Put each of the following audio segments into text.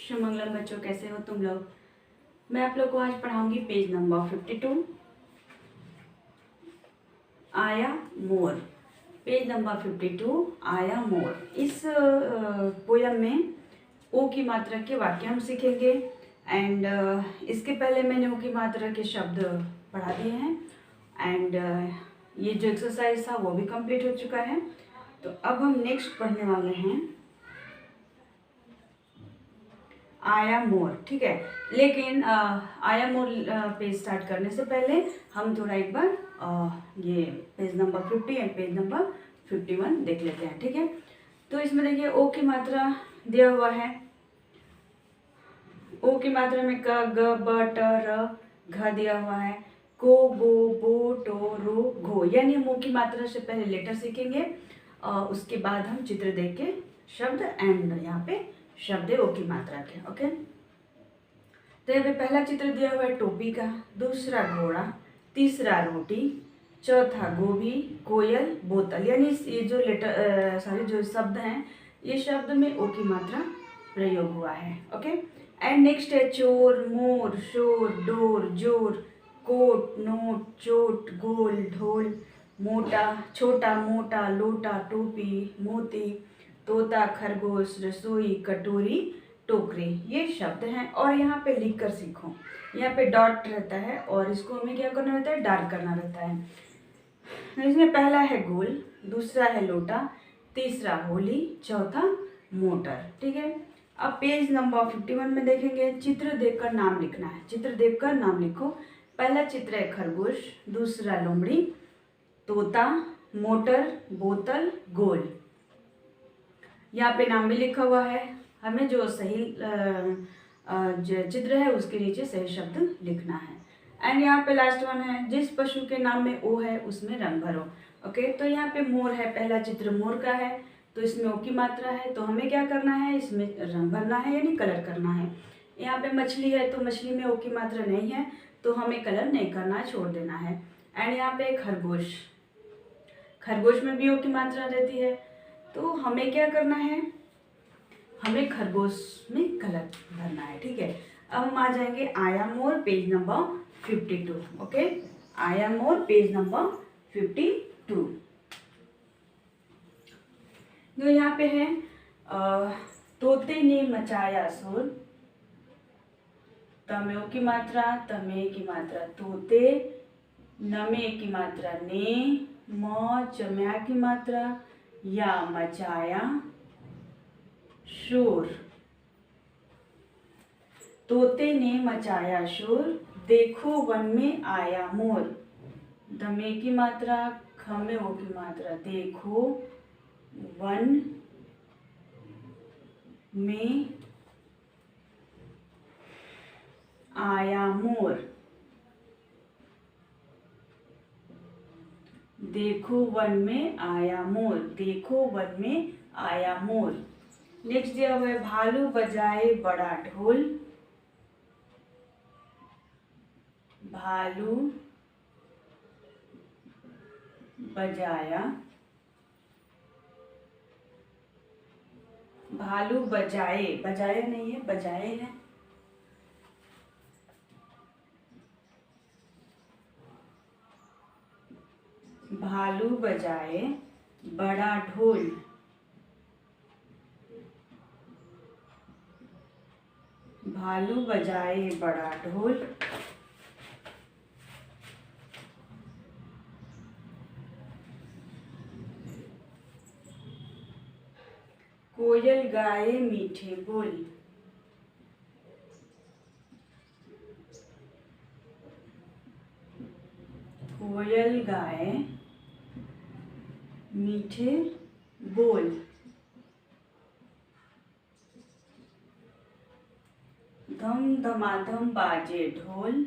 शुभमंगलम बच्चों, कैसे हो तुम लोग। मैं आप लोग को आज पढ़ाऊंगी पेज नंबर 52 आया मोर। पेज नंबर 52 आया मोर। इस पोयम में ओ की मात्रा के वाक्य हम सीखेंगे एंड इसके पहले मैंने ओ की मात्रा के शब्द पढ़ा दिए हैं एंड ये जो एक्सरसाइज था वो भी कंप्लीट हो चुका है। तो अब हम नेक्स्ट पढ़ने वाले हैं आया मोर। ठीक है, लेकिन आया मोर पेज स्टार्ट करने से पहले हम थोड़ा एक बार ये page number 50 and page number 51 देख लेते हैं। ठीक है, तो इसमें देखिए ओ की मात्रा दिया हुआ है। ओ की मात्रा में क ग ब ट र घ दिया हुआ है। को गो बो टो रो घो, यानी हम ओ की मात्रा से पहले लेटर सीखेंगे और उसके बाद हम चित्र देख के शब्द एंड यहाँ पे शब्द है ओ की मात्रा के। ओके, तो यहाँ पे पहला चित्र दिया हुआ है टोपी का, दूसरा घोड़ा, तीसरा रोटी, चौथा गोभी, कोयल, बोतल। यानी ये जो लेटर सॉरी जो शब्द हैं ये शब्द में ओ की मात्रा प्रयोग हुआ है। ओके, एंड नेक्स्ट है चोर, मोर, शोर, डोर, जोर, कोट, नोट, चोट, गोल, ढोल, मोटा, छोटा, मोटा, लोटा, टोपी, मोती, तोता, खरगोश, रसोई, कटोरी, टोकरी। ये शब्द हैं और यहाँ पे लिख कर सीखो। यहाँ पे डॉट रहता है और इसको हमें क्या करना रहता है, डार्क करना रहता है। इसमें पहला है गोल, दूसरा है लोटा, तीसरा होली, चौथा मोटर। ठीक है, अब पेज नंबर 51 में देखेंगे, चित्र देखकर नाम लिखना है। चित्र देखकर नाम लिखो। पहला चित्र है खरगोश, दूसरा लोमड़ी, तोता, मोटर, बोतल, गोल। यहाँ पे नाम भी लिखा हुआ है। हमें जो सही जो चित्र है उसके नीचे सही शब्द लिखना है। एंड यहाँ पे लास्ट वन है, जिस पशु के नाम में ओ है उसमें रंग भरो। ओके, तो यहाँ पे मोर है, पहला चित्र मोर का है तो इसमें ओ की मात्रा है, तो हमें क्या करना है, इसमें रंग भरना है यानी कलर करना है। यहाँ पे मछली है तो मछली में ओ की मात्रा नहीं है तो हमें कलर नहीं करना, छोड़ देना है। एंड यहाँ पे खरगोश, खरगोश में भी ओ की मात्रा रहती है तो हमें क्या करना है, हमें खरगोश में कलर भरना है। ठीक है, अब हम आ जाएंगे आया मोर पेज नंबर 52। ओके, आया मोर पेज नंबर 52। जो यहाँ पे है तोते ने मचाया शोर, तमें की मात्रा, तमे की मात्रा तोते, नमे की मात्रा ने, म चम्या की मात्रा या मचाया शोर। तोते ने मचाया शोर, देखो वन में आया मोर। दमे की मात्रा, खमे ओ की मात्रा, देखो वन में आया मोर। देखो वन में आया मोर, देखो वन में आया मोर। नेक्स्ट दिया हुआ है भालू बजाए बड़ा ढोल, भालू बजाया, भालू बजाए, बजाए नहीं है बजाए है, भालू बजाए बड़ा ढोल, भालू बजाए बड़ा ढोल। कोयल गाए मीठे बोल, कोयल गाए मीठे बोल। धम धमाधम बाजे ढोल,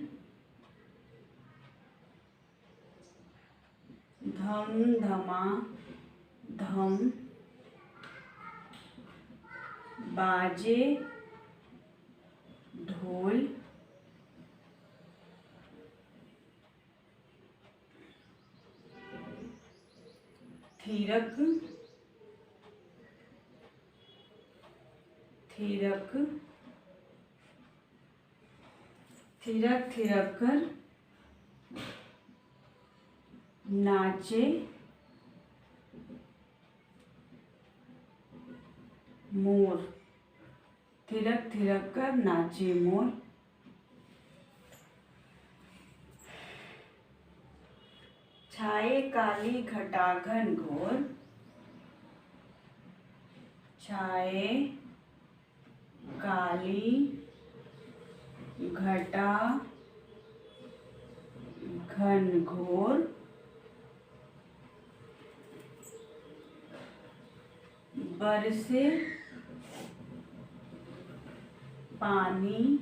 धम धमा धम बाजे ढोल। थिरक थिरक थिरक थिरक कर नाचे मोर। थिरक थिरक कर नाचे मोर। छाए काली घटा घन घोर। छाए काली घटा घन घोर। बरसे पानी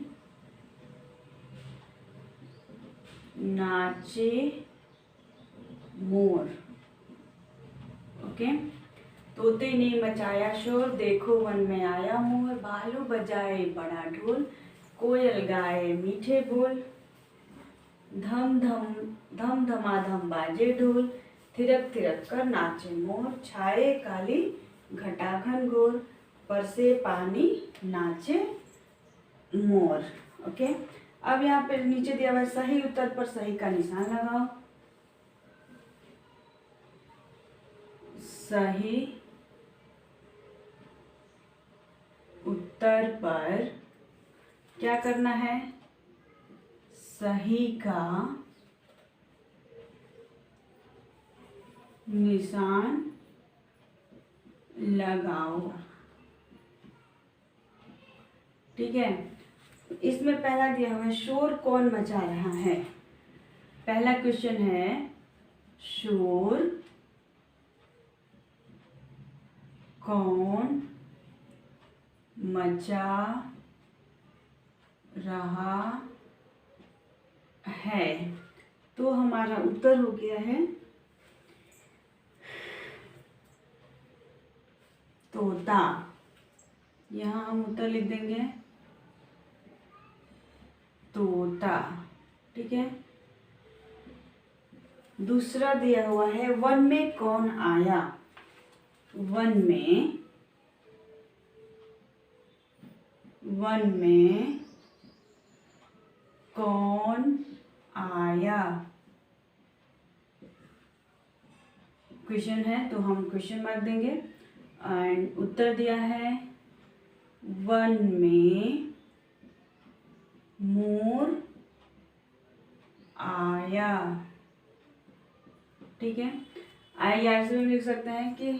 नाचे मोर। ओके। तोते ने मचाया शोर, देखो वन में आया मोर। भालू बजाए बड़ा ढोल, कोयल गाए मीठे बोल। धम धम धम धमाधम बाजे ढोल, थिरक थिरक कर नाचे मोर। छाए काली घटा घन घोर, बरसे पानी नाचे मोर। ओके। अब यहाँ पे नीचे दिया हुआ सही उत्तर पर सही का निशान लगाओ। सही उत्तर पर क्या करना है? सही का निशान लगाओ। ठीक है। इसमें पहला दिया हुआ है शोर कौन मचा रहा है। पहला क्वेश्चन है शोर कौन मचा रहा है। तो हमारा उत्तर हो गया है तोता। यहाँ हम उत्तर लिख देंगे तोता। ठीक है। दूसरा दिया हुआ है वन में कौन आया। वन में कौन आया। क्वेश्चन है तो हम क्वेश्चन मार्क देंगे। एंड उत्तर दिया है वन में मोर आया। ठीक है। आइए से लिख सकते हैं कि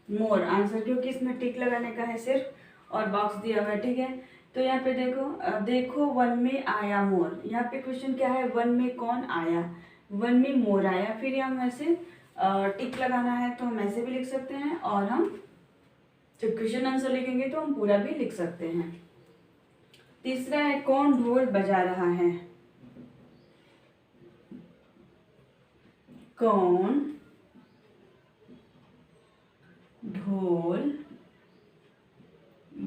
मोर आंसर, क्योंकि इसमें टिक लगाने का है सिर्फ और बॉक्स दिया हुआ है। ठीक है। तो यहाँ पे देखो वन में आया मोर। यहाँ पे क्वेश्चन क्या है, वन में कौन आया। वन में मोर आया। फिर हम ऐसे टिक लगाना है तो हम ऐसे भी लिख सकते हैं, और हम जब क्वेश्चन आंसर लिखेंगे तो हम पूरा भी लिख सकते हैं। तीसरा है कौन ढोल बजा रहा है। कौन ढोल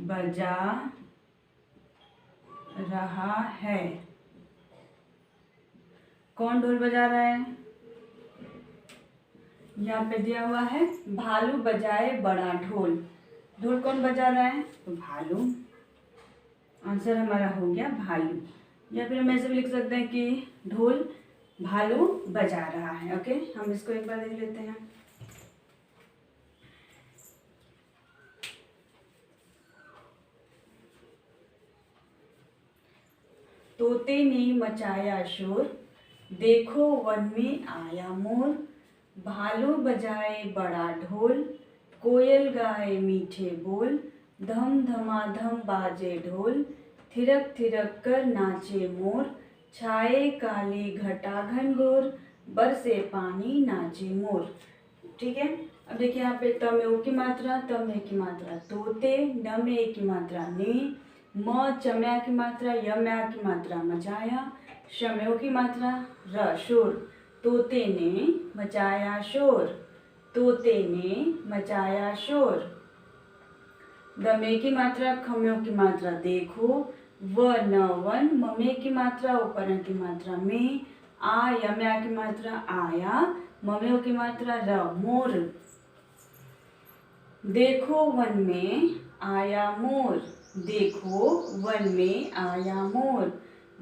बजा रहा है। कौन ढोल बजा रहा है। यहाँ पे दिया हुआ है भालू बजाए बड़ा ढोल। ढोल कौन बजा रहा है, तो भालू। आंसर हमारा हो गया भालू। या फिर हम ऐसे भी लिख सकते हैं कि ढोल भालू बजा रहा है। ओके। हम इसको एक बार देख लेते हैं। तोते ने मचाया शोर, देखो वन में आया मोर। भालू बजाए बड़ा ढोल, कोयल गाए मीठे बोल। धम धमाधम बाजे ढोल, थिरक थिरक कर नाचे मोर। छाए काली घटा घन घोर, बरसे पानी नाचे मोर। ठीक है। अब देखिए यहाँ पे त में ओ की मात्रा, त में की मात्रा तोते, न में ए की मात्रा ने, म चम्या की मात्रा, यम्या की मात्रा मचाया, शम्यो की मात्रा र शोर। तोते ने मचाया शोर। तोते ने मचाया शोर। दमे की मात्रा, खम्यो की मात्रा देखो, व न वन, ममे की मात्रा, उपरण की मात्रा में, आ यम्या की मात्रा आया, मम्यो की मात्रा र मोर। देखो वन में आया मोर। देखो वन में आया मोर।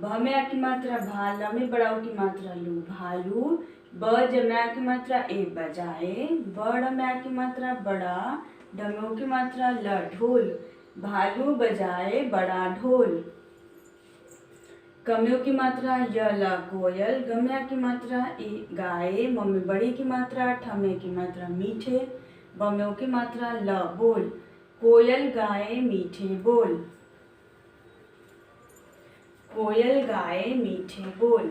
भ में आ की मात्रा भा, ल में बड़ा ऊ की मात्रा लू, भालू। ब ज में आ की मात्रा ए, बजाए। बड़ में आ की मात्रा बड़ा, ढ में ऊ की मात्रा ल, ढोल। भालू बजाए बड़ा ढोल। क में ऊ की मात्रा य, ल, कोयल। ग में आ की मात्रा ए, गाय। म में बड़ी की मात्रा, ठ में की मात्रा मीठे। ब में ऊ की मात्रा ल, बोल। कोयल गाए मीठे बोल। कोयल गाए मीठे बोल।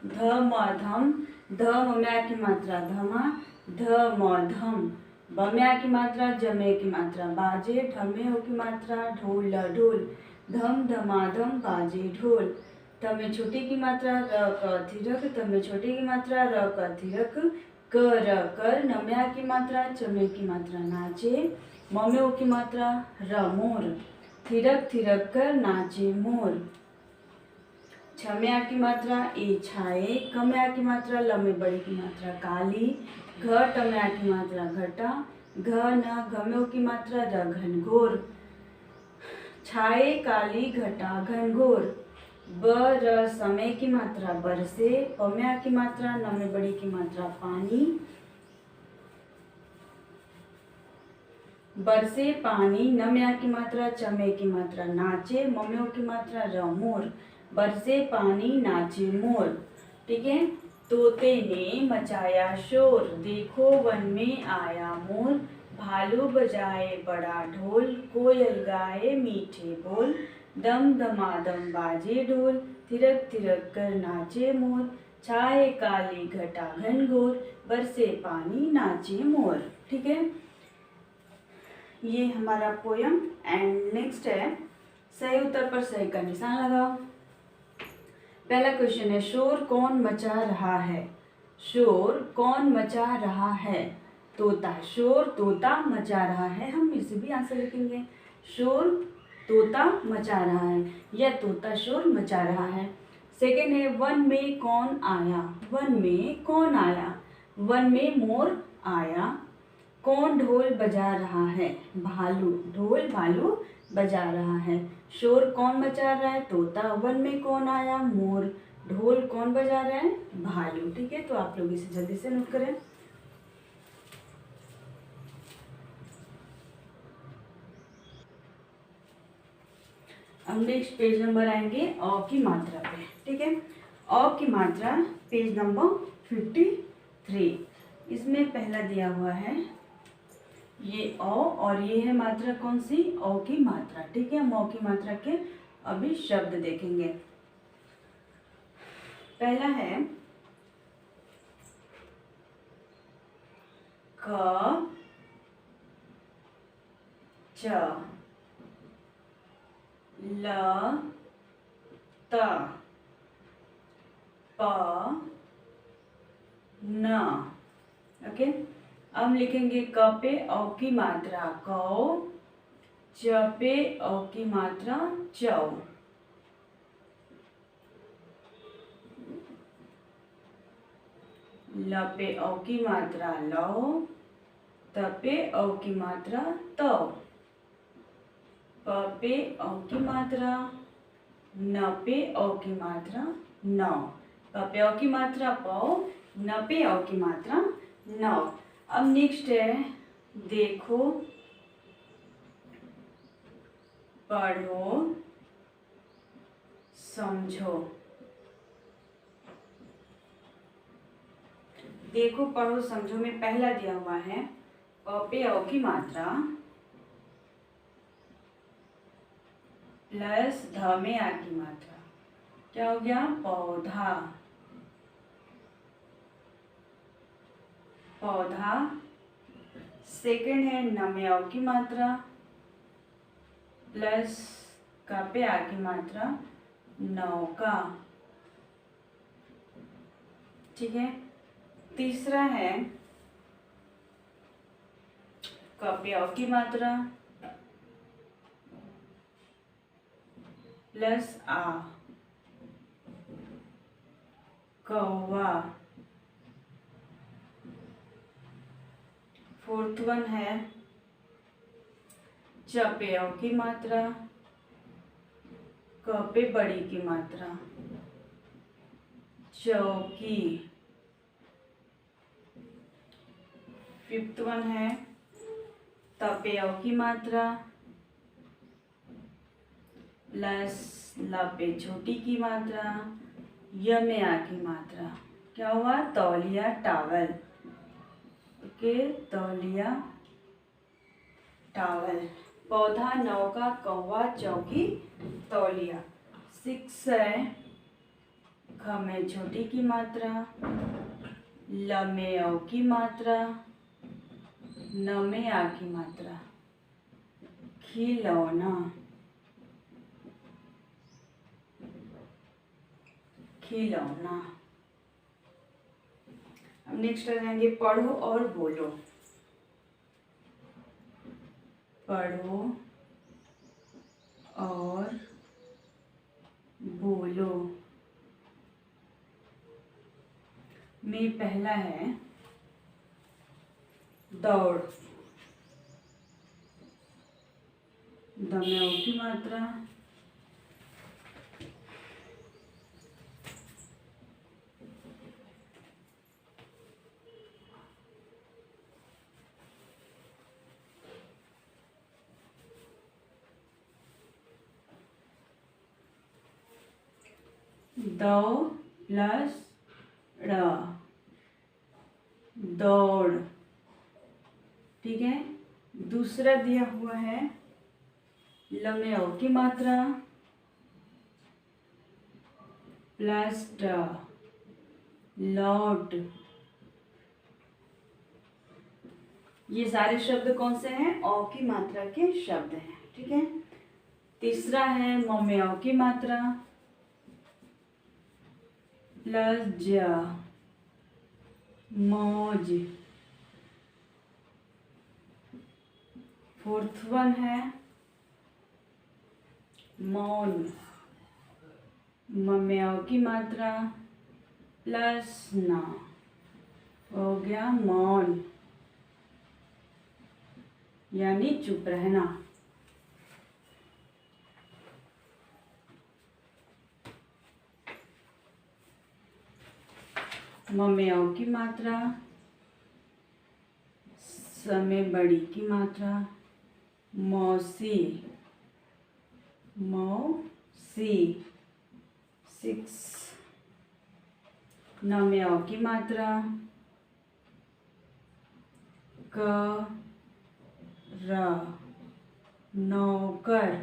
ध म धम। ध म में आ की मात्रा धमा, ध म धम। ब में आ की मात्रा ज में की मात्रा बाजे। ढ में ऊ की मात्रा ढोल, ढोल। धम धमाधम बाजे ढोल। त में छोटी की मात्रा र क थिरक, त में छोटी की मात्रा र क थिरक, क र कर। न में आ की मात्रा च में की मात्रा नाचे। म में ऊ की मात्रा र, मोर। थिरक थिरक कर नाचे मोर। छ में आ की मात्रा ए, छाए। क में आ की मात्रा ल में बड़ी की मात्रा काली। घ ट में आ की मात्रा घटा। घ न घ में ऊ की मात्रा र, घनघोर। छाए काली घटा घनघोर। ब र स में की मात्रा बरसे। प में आ की मात्रा न में बड़ी की मात्रा पानी। बरसे पानी। न में आ की मात्रा च में की मात्रा नाचे। म में ऊ की मात्रा र, मोर। बरसे पानी नाचे मोर। ठीक है। तोते ने मचाया शोर, देखो वन में आया मोर। भालू बजाए बड़ा ढोल, कोयल गाए मीठे बोल। दम दमादम बाजे ढोल, थिरक थिरक कर नाचे मोर। छाए काली घटा घनघोर, बरसे पानी नाचे मोर। ठीक है, ये हमारा पोयम। एंड नेक्स्ट है, सही उत्तर पर सही का निशान लगाओ। पहला क्वेश्चन है, शोर कौन मचा रहा है? शोर कौन मचा रहा है? तोता। शोर तोता मचा रहा है। हम इसे भी आंसर लिखेंगे, शोर तोता मचा रहा है या तोता शोर मचा रहा है। सेकेंड है, वन में कौन आया? वन में कौन आया? वन में मोर आया। कौन ढोल बजा रहा है? भालू। ढोल भालू बजा रहा है। शोर कौन मचा रहा है? तोता। वन में कौन आया? मोर। ढोल कौन बजा रहा है? भालू। ठीक है, तो आप लोग इसे जल्दी से नोट करें। अब नेक्स्ट पेज नंबर आएंगे अ की मात्रा पे। ठीक है, अ की मात्रा पेज नंबर 53। इसमें पहला दिया हुआ है ये अ और ये है मात्रा कौन सी? अ की मात्रा। ठीक है, हम अ की मात्रा के अभी शब्द देखेंगे। पहला है क च ल त प न। ओके, अब लिखेंगे क पे अ की मात्रा कौ, च पे अ की मात्रा चौ, ल पे अ की मात्रा लौ, त पे अ की मात्रा तौ, प पे अ की मात्रा, न पे अ की मात्रा नौ। प पे अ की मात्रा पौ, न पे अ की मात्रा नौ। अब नेक्स्ट है, देखो, पढ़ो, समझो। देखो पढ़ो समझो में पहला दिया हुआ है प पे अ की मात्रा प्लस ध में आ की मात्रा, क्या हो गया? पौधा। पौधा। सेकंड है न में अ की मात्रा प्लस क पे आ की मात्रा नौका। ठीक है, तीसरा है क पे अ की मात्रा प्लस आ, कौवा। फोर्थ वन है च पे अ की मात्रा क पे बड़ी की मात्रा, चौकी। फिफ्थ वन है त पे अ की मात्रा प्लस ल पे छोटी की मात्रा, य में आ की मात्रा। क्या हुआ? तौलिया, टावल। ओके, तौलिया, टावल। पौधा, नौका, कौवा, चौकी, तौलिया। 6 है ख में छोटी की मात्रा, ल में औ की मात्रा, न में आ की मात्रा, खिलौना, खिलौना। अब नेक्स्ट आ जाएंगे पढ़ो और बोलो। पढ़ो और बोलो में पहला है दौड़, द में औ की मात्रा, दौ प्लस ड़, दौड़। ठीक है, दूसरा दिया हुआ है ल में औ की मात्रा प्लस ट, लौट। ये सारे शब्द कौन से हैं? औ की मात्रा के शब्द हैं। ठीक है, तीसरा है म में औ की मात्रा प्लस ज, मौज। फोर्थ वन है मौन, म में औ की मात्रा प्लस न, हो गया मौन, यानी चुप रहना। म में औ की मात्रा, स में बड़ी की मात्रा, मौसी, मौसी। 6 न में औ की मात्रा क र, नौकर।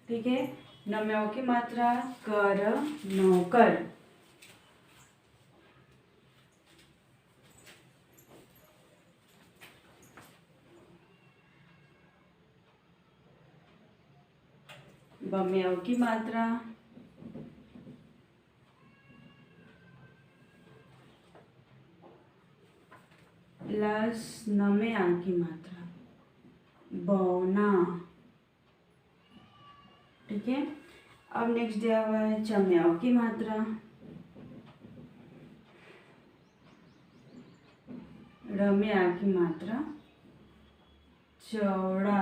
ठीक है, न में औ की मात्रा कर, नौकर। ब में औ की मात्रा प्लस न में आ की मात्रा, बौना। ठीक है, अब नेक्स्ट दिया हुआ है च में औ की मात्रा, र में आ की मात्रा, चौड़ा।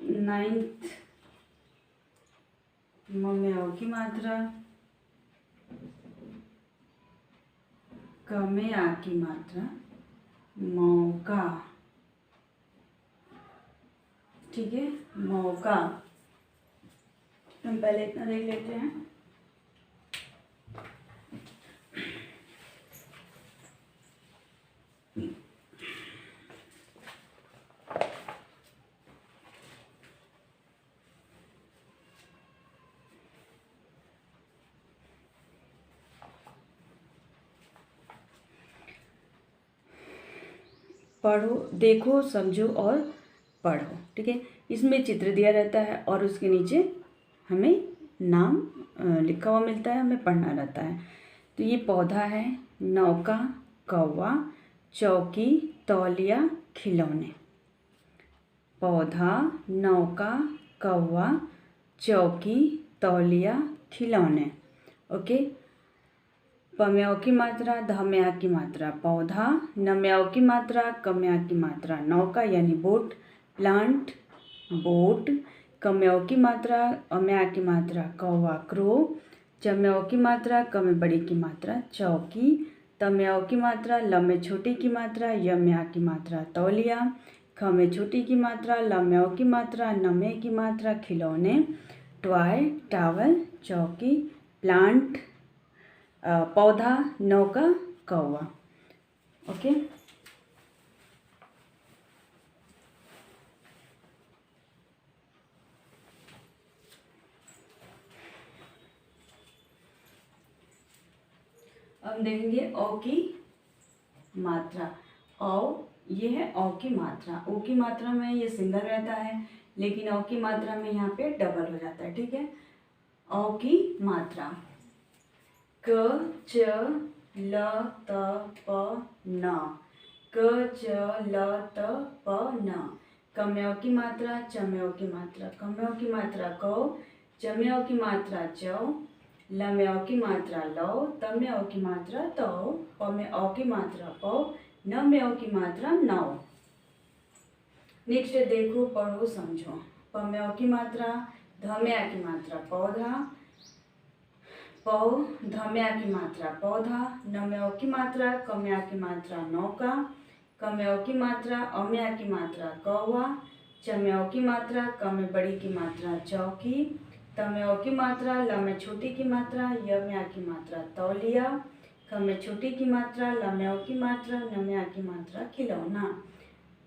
9th म में औ की मात्रा, क में आ की मात्रा, मौका। ठीक है, मौका। हम पहले इतना देख लेते हैं। पढ़ो, देखो, समझो और पढ़ो। ठीक है, इसमें चित्र दिया रहता है और उसके नीचे हमें नाम लिखा हुआ मिलता है, हमें पढ़ना रहता है। तो ये पौधा है, नौका, कौवा, चौकी, तौलिया, खिलौने। पौधा, नौका, कौवा, चौकी, तौलिया, खिलौने। ओके, प में औ की मात्रा, ध में आ की मात्रा, पौधा, न में औ की मात्रा, क में आ की मात्रा, नौका यानी बोट, प्लांट, बोट, कम्यों की मात्रा अम्या की मात्रा कौवा क्रो, चम्यों की मात्रा क में बड़ी की मात्रा चौकी, तम्यों की मात्रा ल में छोटी की मात्रा यम्या की मात्रा तौलिया, ख में छोटी की मात्रा लम्यों की मात्रा नमे की मात्रा खिलौने, टॉय टावल, चौकी प्लांट पौधा, नौका कौवा। ओके, अब देखेंगे औ की मात्रा। औ ये है औ की मात्रा। ओ की मात्रा में ये सिंगल रहता है, लेकिन औ की मात्रा में यहाँ पे डबल हो जाता है। ठीक है, औ की मात्रा क च ल त प न, क च ल त प न। कम्यों की मात्रा चम्यों की मात्रा, कम्यों की मात्रा कौ, चम्यों की मात्रा चौ, लम्यों की मात्रा लौ, तम्यों की मात्रा तौ, पम्यों की मात्रा पौ, नम्यों की मात्रा नौ। नेक्स्ट देखो, पढ़ो, समझो। पम्यों की मात्रा धम्या की मात्रा पौधा, पौ धम्या की मात्रा पौधा, नम्यों की मात्रा कम्या की मात्रा नौका, कम्यों की मात्रा अम्या की मात्रा कौवा, चम्यों की मात्रा क में बड़ी की मात्रा चौकी, तम्यों की मात्रा ल में छोटी की मात्रा यम्या की मात्रा तौलिया, ख में छोटी की मात्रा लम्यों की मात्रा नम्या की मात्रा खिलौना।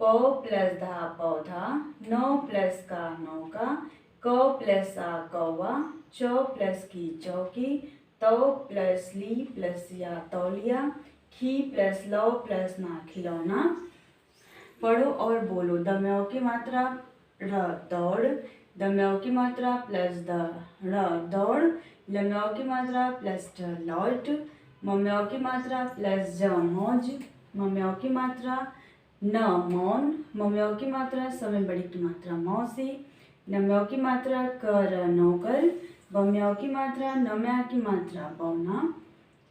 पौ प्लस धा पौधा, नौ प्लस का नौका, कौ प्लस आ कौवा, चौ प्लस की चौकी, तौ प्लस ली प्लस या तौलिया, खी प्लस लौ प्लस ना खिलौना। पढ़ो और बोलो। दम्यों की मात्रा र दौड़, दम्यों की मात्रा प्लस द र दौड़, लम्यों की मात्रा प्लस ड लौट, मम्यों की मात्रा प्लस ज मौज, मम्यों की मात्रा न मौन, मम्यों की मात्रा समय बड़ी की मात्रा मौसी, नम्यों की मात्रा कर नौकर, बम्यों की मात्रा नम्या की मात्रा बौना,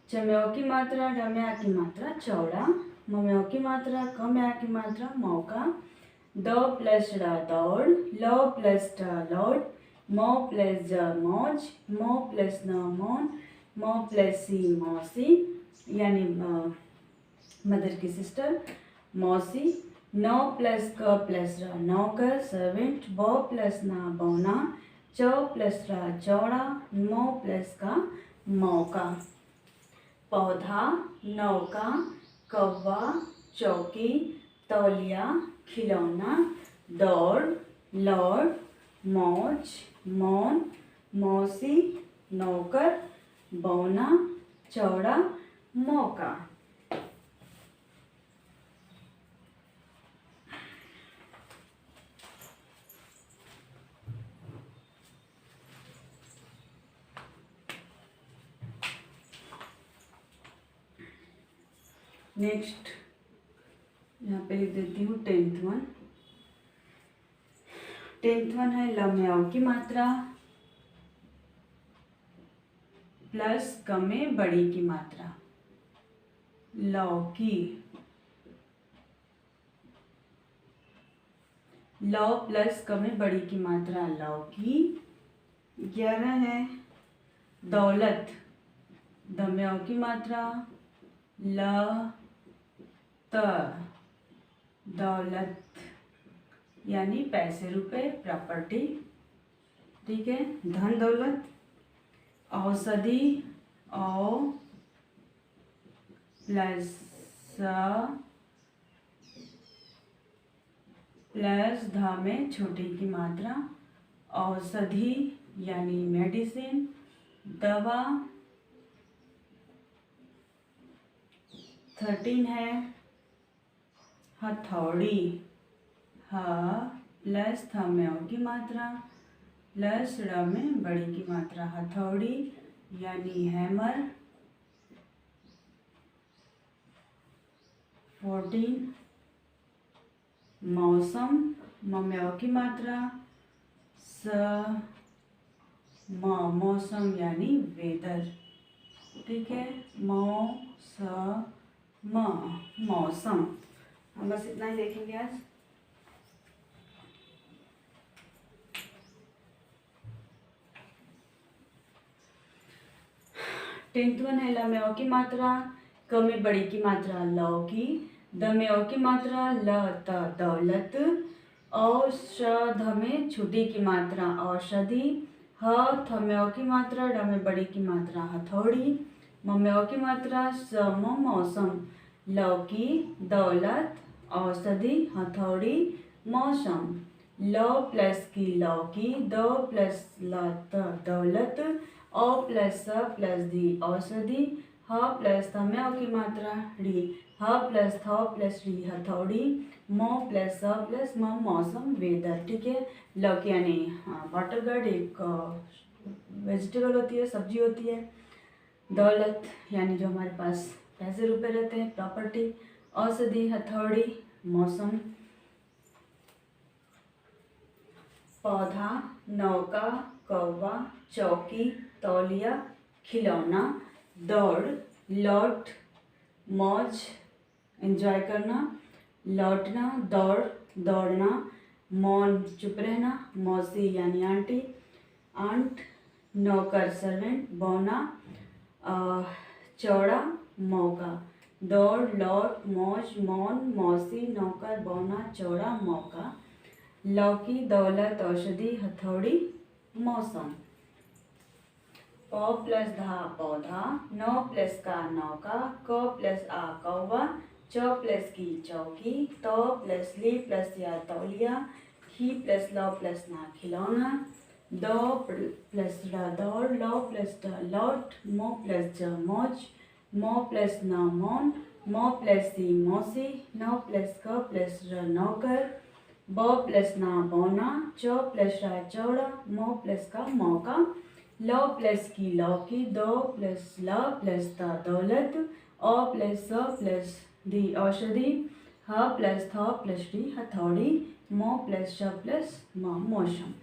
चम्यों की मात्रा डम्या की मात्रा चौड़ा, मम्यों की मात्रा कम्या की मात्रा मौका, द प्लस ड दौड़, लौ प्लस ड लौट, मौ प्लस ज मौज, मौ प्लस न मौन, मौ प्लस सी मौसी यानी मदर की सिस्टर मौसी, नौ प्लस क प्लस र नौकर सर्वेंट, बौ प्लस ना बौना, चौ प्लस र चौड़ा, मौ प्लस का मौका। पौधा, नौका, कौवा, चौकी, तौलिया, खिलौना, दौड़, लौट, मौज, मौन, मौसी, नौकर, बौना, चौड़ा, मौका। नेक्स्ट यहाँ पे लिख देती हूँ 10th वन। 10th वन है लम्यों की मात्रा प्लस क में बड़ी की मात्रा लौकी, लौ प्लस क में बड़ी की मात्रा लौकी। 11 है दौलत, दम्यों की मात्रा ल त, दौलत यानी पैसे रुपए प्रॉपर्टी। ठीक है, धन दौलत। औषधि औ प्लस प्लस ध में छोटी की मात्रा औषधि यानी मेडिसिन दवा। 13 है हथौड़ी, ह प्लस थम्यों की मात्रा प्लस ड़ में बड़ी की मात्रा हथौड़ी यानी हैमर। 14 मौसम, मम्यों की मात्रा स म, मौसम यानी वेदर। ठीक है, मौसम मौसम। हम बस इतना ही देखेंगे आज। 10th वन है ल में ओ की मात्रा, क में बड़ी की मात्रा लौकी, द में ओ की मात्रा ल त दौलत, औषध में छोटी की मात्रा औषधि, ह थ में ओ की मात्रा, ड में बड़ी की मात्रा हथौड़ी, म में ओ की मात्रा सम मौसम, लौकी दौलत औषधि हथौड़ी मौसम, ल प्लस की लौकी, द प्लस ल त दौलत, औ प्लस स प्लस दी औषधि, ह प्लस थ में ओ की मात्रा ड़ी, ह प्लस थ प्लस री हथौड़ी, म प्लस स प्लस म मौसम वेदर। ठीक है, लौकी यानी वाटर गार्ड एक वेजिटेबल होती है, सब्जी होती है। दौलत यानी जो हमारे पास पैसे रुपए रहते हैं, प्रॉपर्टी। औषधि हथौड़ी मौसम। पौधा नौका कौवा चौकी तौलिया खिलौना दौड़ लौट मौज एंजॉय करना लौटना दौड़ दौड़ना मौन चुप रहना मौसी यानी आंटी आंट नौकर सर्वेंट बौना चौड़ा मौका दौड़ लौट मौज मौन मौसी नौकर बौना चौड़ा मौका लौकी दौलत औषधि हथौड़ी मौसम। प प्लस धा पौधा, नौ प्लस का नौका, क प्लस आ कौवा, च प्लस की चौकी, त प्लस ली प्लस या तौलिया, खी प्लस ल प्लस ना खिलौना, द प्लस ड दौड़, लौ प्लस ड लौट, मो प्लस ज मौज, मो प्लस न मौन, मो प्लस सी मौसी, नौ प्लस क प्लस र नौकर, ब प्लस ना बौना, च प्लस रा चौड़ा, मो प्लस का मौका, ल प्लस की लौकी, द प्लस ल प्लस द दौलत, औ प्लस स प्लस दी औषधि, ह प्लस थ प्लस डी हथौड़ी, मो प्लस श प्लस म मौसम।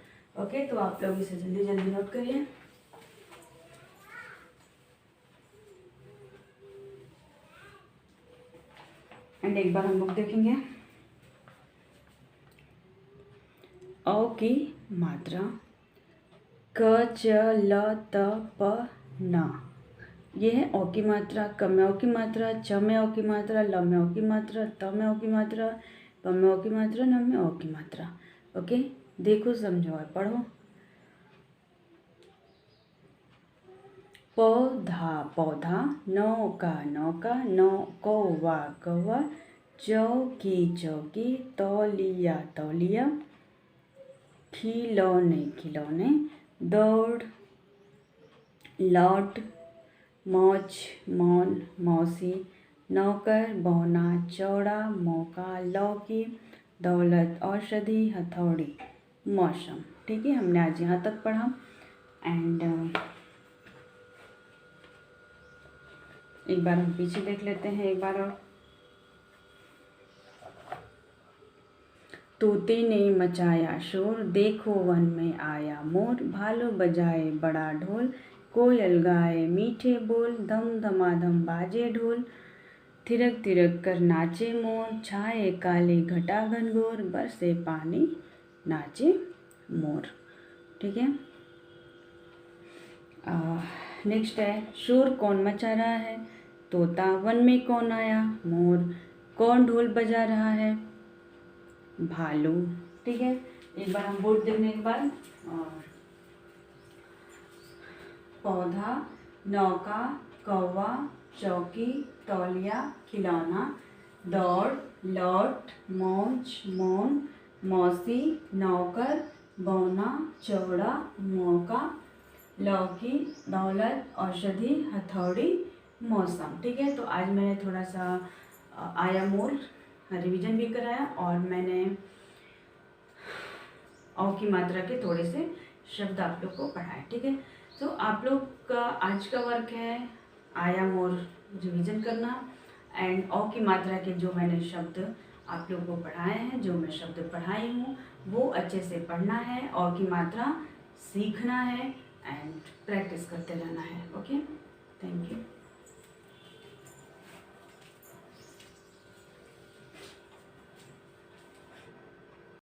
ओके, तो आप लोग इसे जल्दी जल्दी नोट करिए। एंड एक बार हम बुक देखेंगे। औ की मात्रा क च ल त प न, ये है औ की मात्रा। क में औ की मात्रा, च में औ की मात्रा, ल में औ की मात्रा, त में औ की मात्रा, प में औ की मात्रा, न में औ की मात्रा। ओके, देखो समझो और पढ़ो। पौधा पौधा, नौका नौका, नौ कौवा कौवा, चौकी चौकी, तौलिया तौलिया, खिलौने खिलौने, दौड़ लौट, मौज मौन मौसी, नौकर बौना, चौड़ा मौका, लौकी दौलत, औषधि हथौड़ी, मौसम। ठीक है, हमने आज यहाँ तक पढ़ा। एंड एक बार हम पीछे देख लेते हैं एक बार और। तोते ने मचाया शोर, देखो वन में आया मोर, भालू बजाए बड़ा ढोल, कोयल गाए मीठे बोल, धम धमाधम बाजे ढोल, थिरक थिरक कर नाचे मोर, छाए काले घटा घनघोर, बरसे पानी नाचे मोर। ठीक है, नेक्स्ट है शोर कौन मचा रहा है, तोता। वन में कौन आया, मोर। कौन ढोल बजा रहा है, भालू। ठीक है, एक बार हम बोर्ड देखने के बाद। पौधा नौका कौवा चौकी तौलिया खिलौना, दौड़ लौट मौज मौन मौसी, नौकर बौना, चौड़ा मौका, लौकी दौलत, औषधि हथौड़ी, मौसम। ठीक है, तो आज मैंने थोड़ा सा आया मोर रिवीजन भी कराया और मैंने औ की मात्रा के थोड़े से शब्द आप लोग को पढ़ाए। ठीक है, तो आप लोग का आज का वर्क है आया मोर रिवीजन करना एंड औ की मात्रा के जो मैंने शब्द आप लोग को पढ़ाए हैं, जो मैं शब्द पढ़ाई हूँ वो अच्छे से पढ़ना है, औ की मात्रा सीखना है एंड प्रैक्टिस करते रहना है। Okay, thank you.